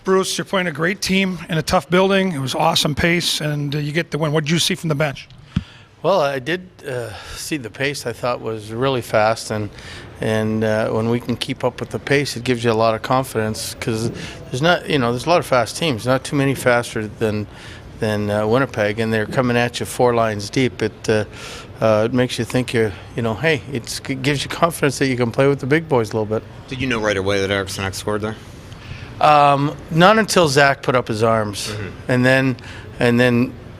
Bruce, you're playing a great team in a tough building. It was awesome pace, and you get the win. What did you see from the bench? Well, I did see the pace. I thought was really fast, and when we can keep up with the pace, it gives you a lot of confidence because there's a lot of fast teams. Not too many faster than Winnipeg, and they're coming at you 4 lines deep. It makes you think hey, it gives you confidence that you can play with the big boys a little bit. Did you know right away that Eriksson scored there? Not until Zach put up his arms, and then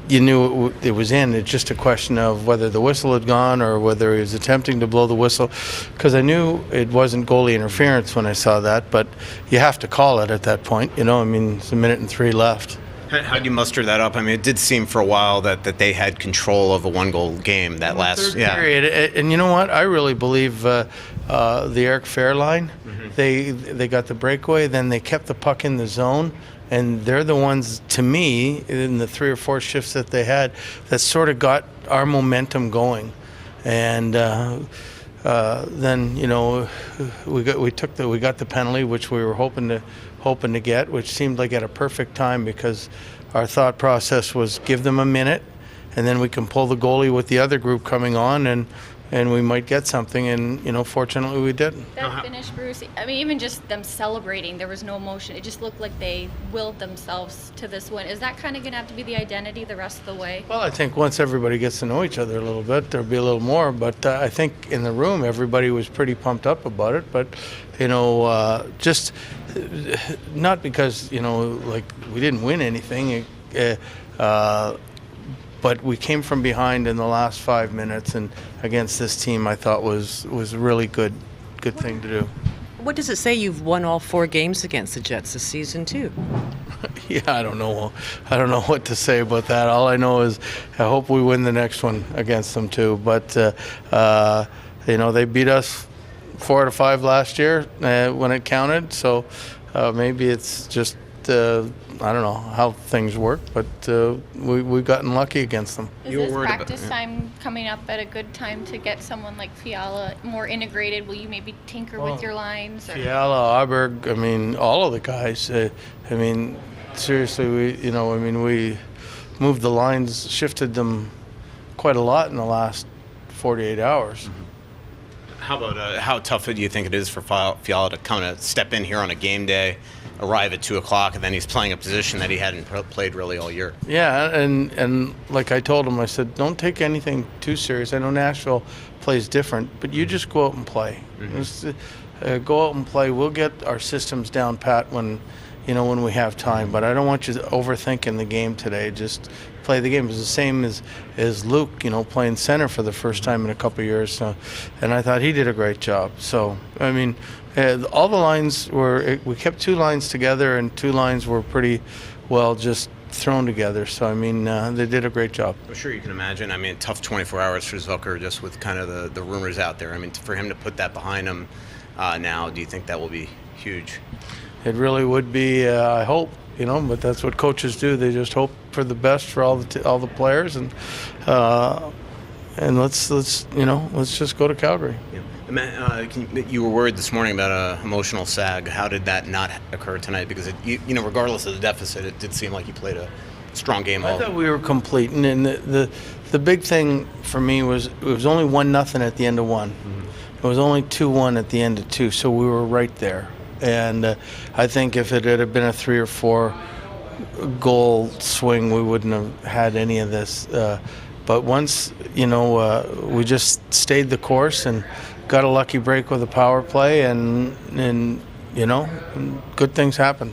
you knew it was in. It's just a question of whether the whistle had gone or whether he was attempting to blow the whistle, because I knew it wasn't goalie interference when I saw that, but you have to call it at that point. It's 1:03 left. How do you muster that up? I mean, it did seem for a while that they had control of a 1-goal game that last period. And you know what? I really believe the Eric Fair line. They got the breakaway, then they kept the puck in the zone, and they're the ones, to me, in the 3 or 4 shifts that they had, that sort of got our momentum going. And then we got the penalty, which we were hoping to get, which seemed like at a perfect time, because our thought process was give them a minute, and then we can pull the goalie with the other group coming on, and we might get something, and fortunately we did. That finish, Bruce, I mean, even just them celebrating, there was no emotion. It just looked like they willed themselves to this win. Is that kind of going to have to be the identity the rest of the way? Well, I think once everybody gets to know each other a little bit, there'll be a little more, but I think in the room everybody was pretty pumped up about it, but just not because like we didn't win anything, but we came from behind in the last 5 minutes, and against this team, I thought was a really good thing to do. What does it say you've won all 4 games against the Jets this season too? Yeah, I don't know what to say about that. All I know is I hope we win the next one against them too. But they beat us 4 out of 5 last year when it counted. So maybe it's just I don't know how things work, but we've gotten lucky against them. Is this practice time coming up at a good time to get someone like Fiala more integrated? Will you maybe tinker with your lines? Or? Fiala, Aberg, all of the guys. Seriously, we moved the lines, shifted them quite a lot in the last 48 hours. How about how tough do you think it is for Fiala to kind of step in here on a game day, arrive at 2 o'clock, and then he's playing a position that he hadn't played really all year? Yeah, and like I told him, I said, don't take anything too serious. I know Nashville plays different, but you just go out and play. Just, go out and play. We'll get our systems down pat when we have time, but I don't want you overthinking the game today. Just play the game. It was the same as Luke, playing center for the first time in a couple of years. So, and I thought he did a great job. So, all the lines we kept 2 lines together, and 2 lines were pretty well just thrown together. So, they did a great job. I'm sure you can imagine. Tough 24 hours for Zucker, just with kind of the rumors out there. For him to put that behind him now, do you think that will be huge? It really would be. I hope, but that's what coaches do. They just hope for the best for all the players, and let's just go to Calgary. Yeah. You were worried this morning about an emotional sag. How did that not occur tonight? Because regardless of the deficit, it did seem like you played a strong game. I thought we were complete, and the big thing for me was it was only 1-0 at the end of 1. It was only 2-1 at the end of 2, so we were right there. And I think if it had been a 3 or 4 goal swing, we wouldn't have had any of this. But once, we just stayed the course and got a lucky break with a power play, and good things happened.